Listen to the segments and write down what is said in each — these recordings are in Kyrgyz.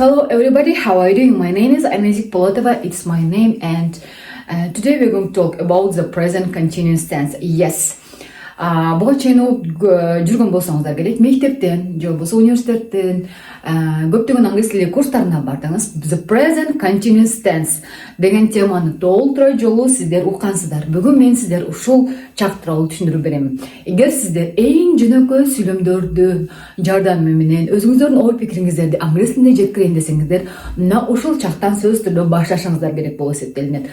Hello everybody, how are you doing? My name is Amazing Polotova, it's my name, and today we're going to talk about the present continuous tense. Yes. Буга чейин жүргөн болсоңуздар керек, мектептен же болбосо университеттен көптөгөн англис тили курстарына бардыңыз. The present continuous tense деген теманы толтура жолу сиздер уккансыздар. Бүгүн мен сиздер ушул чак тууралуу түшүндүрүп берем. Эгер сиздер эң жөнөкөй сүйлөмдөрдүн жардамы менен өзүңүздөрдүн ой пикириңиздерди англис тилинде жеткирейин десеңиздер, мына ушул чактан сөз түрдө башташыңыздар керек болуп эсептелинет.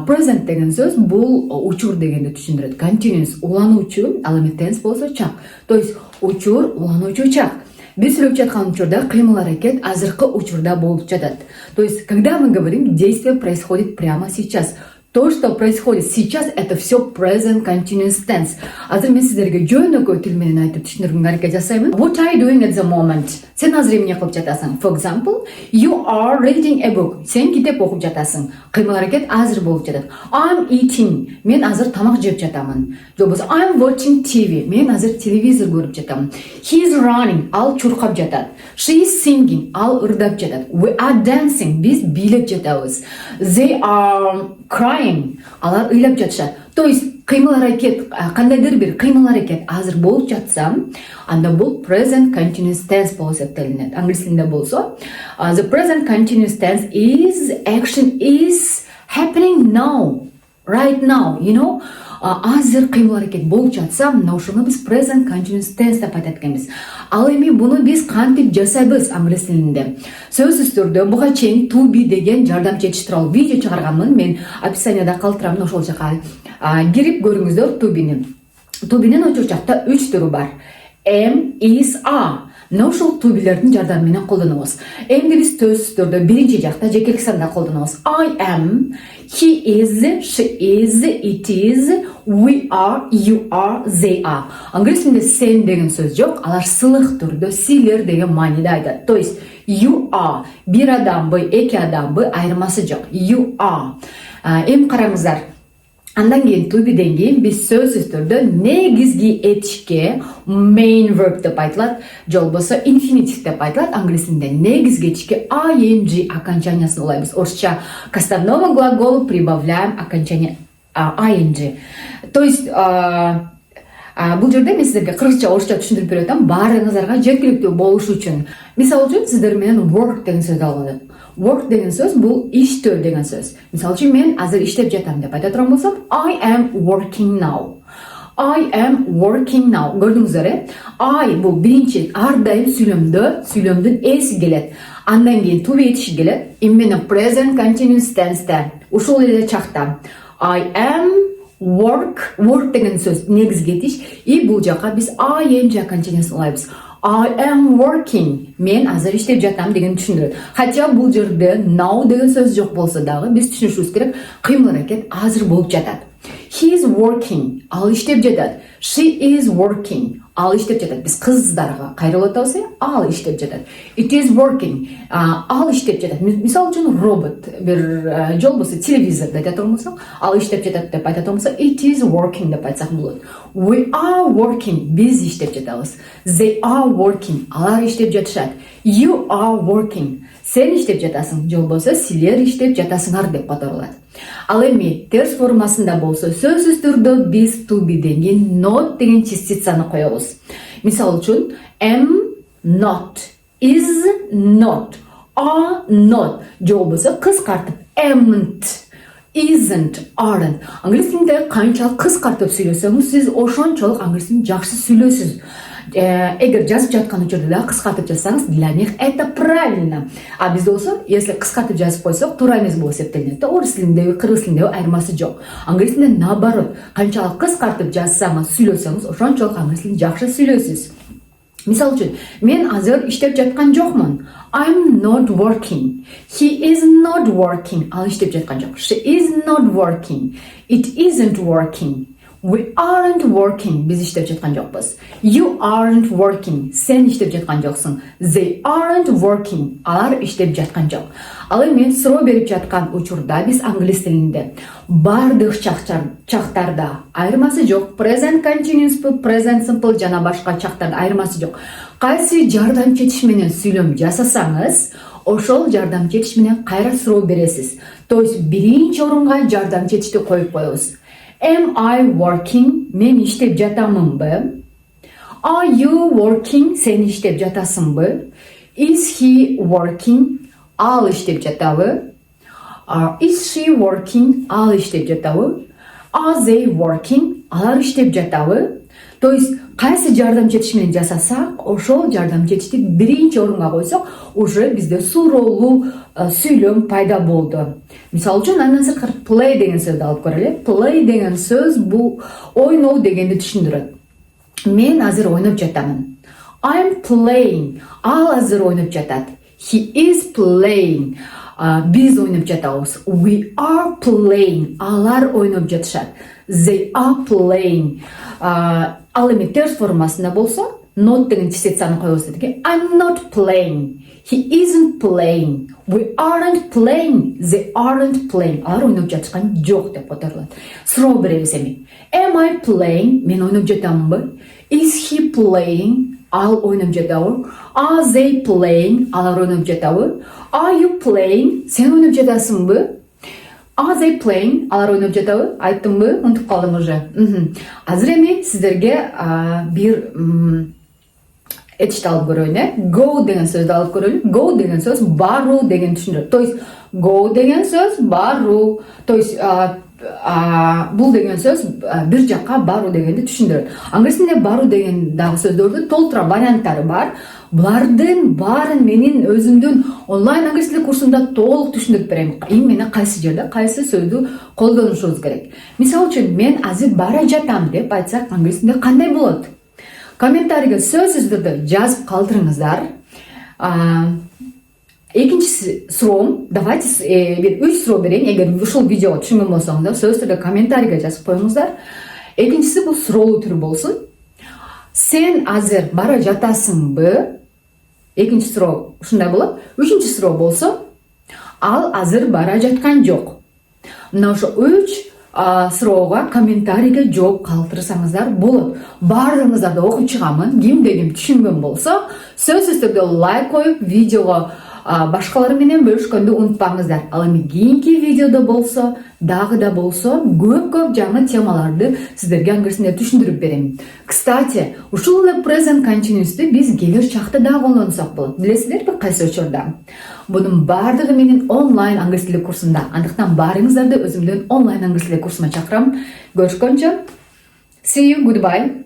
Present деген сөз бул учур дегенди түшүндүрөт. Continuous улануучу, ал эми tense болсо чак. То есть учур, улануучу чак. Биз сүйлөп жаткан учурда кыймыл аракет азыркы учурда болуп жатат. То есть когда мы говорим, действие происходит прямо сейчас. То, что происходит сейчас, это все present continuous tense. Азыр мен сиздерге жөнөкөй тил менен айтып түшүндүргөнгө аракет жасаймын. What are you doing at the moment? Сен азыр эмне кылып жатасың? For example, you are reading a book. Сен китеп окуп жатасың. Кыймыл аракет азыр болуп жатат. I'm eating. Мен азыр тамак жеп жатамын. Же болбосо I'm watching TV. Мен азыр телевизор көрүп жатам. He's running. Ал чуркап жатат. She is singing. Ал ырдап жатат. We are dancing. Биз бийлеп жатабыз. They are crying. Алар ыйлап жатышат. То есть кыймыл аракет, кандайдыр бир кыймыл аракет азыр болуп жатса, анда бул present continuous tense болуп эсептелинет. Англис тилинде болсо, the present continuous tense is action is happening now, right now, you know. Азыр кыймыл аракет болуп жатса, мына ошону биз present continuous tense деп айтат экенбиз. Ал эми буну биз кантип жасайбыз англис тилинде? Сөзсүз түрдө буга чейин to be деген жардамчы этиш тууралуу видео чыгарганмын. Мен описанияда калтырамын, ошол жака кирип көрүңүздөр to be'ни. To be'нин очурчакта 3 түрү бар. Am, is, are. Мына ушул to be'лердин жардамы менен колдонобуз. Эмди биз сөзсүз түрдө биринчи жакта жекелик санда колдонобуз. I am, he is, she is, it is, we are, you are, they are. Англис тилинде сен деген сөз жок, алар сылык түрдө силер деген мааниде айтат. То есть you are бир адамбы, эки адамбы айырмасы жок. You are. Эми караңыздар. Андан кийин to be'ден кийин биз сөзсүз түрдө негизги этишке main verb деп айтылат, же болбосо infinitive деп айтылат. Англис тилинде негизги этишке ing окончаниясын улайбыз. Орусча к основному глаголу прибавляем окончание ing. То есть бул жерде мен сиздерге кыргызча, орусча түшүндүрүп берип атам, баарыңыздарга жеткиликтүү болушу үчүн. Мисалы үчүн сиздер менен work деген сөз алып. Work деген сөз бул иштөө деген сөз. Мисалы үчүн мен азыр иштеп жатам деп айта турган болсом, I am working now. I am working now. Көрдүңүздөр, I бул биринчи ар дайым сүйлөмдүн эси келет. Андан кийин to be этиши келет. Именно present continuous tense'те ушул эле чакта I am work деген сөз негизги этиш, и бул жака биз ing окончаниясын улайбыз. I am working. Мен азыр иштеп жатам деген түшүндүрөт. Хотя бул жерде now деген сөз жок болсо дагы биз түшүнүшүбүз керек, кыймыл аракет азыр болуп жатат. He is working. Ал иштеп жатат. She is working. Ал иштеп жатат. Биз кыздарга кайрылып атабыз, ал иштеп жатат. It is working. Ал иштеп жатат. Мисалы үчүн робот бир жол болсо телевизор деп айта турмусуң, ал иштеп жатат деп айта турмусуң, it is working деп айтсак болот. We are working. Биз иштеп жатабыз. They are working. Алар иштеп жатышат. You are working. Сен иштеп жатасың, же болбосо силер иштеп жатасыңар деп которулат. Ал эми терс формасында болсо сөзсүз түрдө биз to be'ден кийин not деген частицаны коебуз. Мисалы үчүн am not, is not, are not, же болбосо кыскартып amn't, isn't, aren't. Англис тилинде канчалык кыскартып сүйлөсөңүз, сиз ошончолук англис тилин жакшы сүйлөйсүз. Эгер жазып жаткан учурда да кыскартып жазсаңыз, для них это правильно. А бизде болсо, если кыскартып жазып койсок, туура эмес болуп эсептелинет. Орус тилиндеби, кыргыз тилиндеби айырмасы жок. Англис тилинде наоборот, канчалык кыскартып жазсаңыз, сүйлөсөңүз, ошончолук англис тилин жакшы сүйлөйсүз. Мисалы үчүн, мен азыр иштеп жаткан жокмун. I'm not working. He is not working. Ал иштеп жаткан жок. She is not working. It isn't working. We aren't working. Biz иштеп жаткан жокпуз. You aren't working. Сен иштеп жаткан жоксуң. They aren't working. Алар иштеп жаткан жок. Ал эми суроо берип жаткан учурда биз англис тилинде бардык чактарда айырмасы жок. Present continuous, present simple жана башка чактарда айырмасы жок. Кайсы жардамчы этиш менен сүйлөм жасасаңыз, ошол жардамчы этиш менен кайра суроо бересиз. То есть биринчи орунга жардамчы этишти коюп коебуз. Am I working? Мен иштеп жатамынбы? Are you working? Сен иштеп жатасыңбы? Is he working? Ал иштеп жатабы? Is she working? Ал иштеп жатабы? Are they working? Алар иштеп жатабы? То есть кайсы жардамчы этиш менен жасасак, ошол жардамчы этишти биринчи орунга койсок, уже бизде суроолуу сүйлөм пайда болду. Мисалы үчүн андан сырткары play деген сөздү алып көрөлү. Play деген сөз бул ойноо дегенди түшүндүрөт. Мен азыр ойноп жатамын. I'm playing. Ал азыр ойноп жатат. He is playing. Биз ойноп жатабыз. We are playing. Алар ойноп жатышат. They are playing. Ал эми терс формасында болсо, not деген частицаны коебуз деди. I'm not playing. He isn't playing. We aren't playing. They aren't playing. Алар ойноп жатышкан жок деп которулат. Суроо беребиз эми. Am I playing? Мен ойноп жатамынбы? Is he playing? Ал ойноп жатабы? Are they playing? Алар ойноп жатабы? Are you playing? Сен ойноп жатасыңбы? Are they playing? Алар ойноп жатабы? Айттымбы? Унутуп калдым уже. Азыр эми сиздерге бир этишти алып көрөйүн. Go деген сөздү алып көрөлү. Go деген сөз баруу деген түшүндүрөт. То есть go деген сөз баруу. То есть бул деген сөз бир жакка баруу дегенди түшүндүрөт. Англис тилинде баруу деген дагы сөздөрдүн толтура варианттары бар. Булардын баарын менин өзүмдүн онлайн англис тили курсумда толук түшүндүрүп берем. Эмне кайсы жерде кайсы сөздү колдонушубуз керек. Мисалы үчүн мен азыр бара жатам деп айтсак англис тилинде кандай болот? Комментарийге сөзсүздөрдү жазып калтырыңыздар. Экинчи суроом, давайте бир 3 суроо берейин. Эгер ушул видеого түшүнгөн болсоңуздар, сөзсүз түрдө комментарийге жазып коюңуздар. Экинчиси бул суроолуу түрү болсун. Сен азыр бара жатасыңбы? Экинчи суроо ушундай болот. Үчүнчү суроо болсо, ал азыр бара жаткан жок. Мына ошо 3 суроого комментарийге жооп калтырсаңыздар болот. Баардыгыңыздарды окуп чыгамын. Кимде ким түшүнгөн болсо, сөзсүз түрдө лайк коюп, видеого башкалар менен бөлүшкөндү унутпаңыздар. Ал эми кийинки видеодо болсо, дагы да болсо, көп жаңы темаларды сиздерге англис тилинде түшүндүрүп берем. Кстати, ушул эле present continuous'ты биз келер чакта да колдонсок болот. Билесиздерби кайсы учурда? Бунун баардыгы менин онлайн англис тили курсумда. Андыктан баарыңыздарды өзүмдүн онлайн англис тили курсума чакырам. Көрүшкөнчө, see you, goodbye.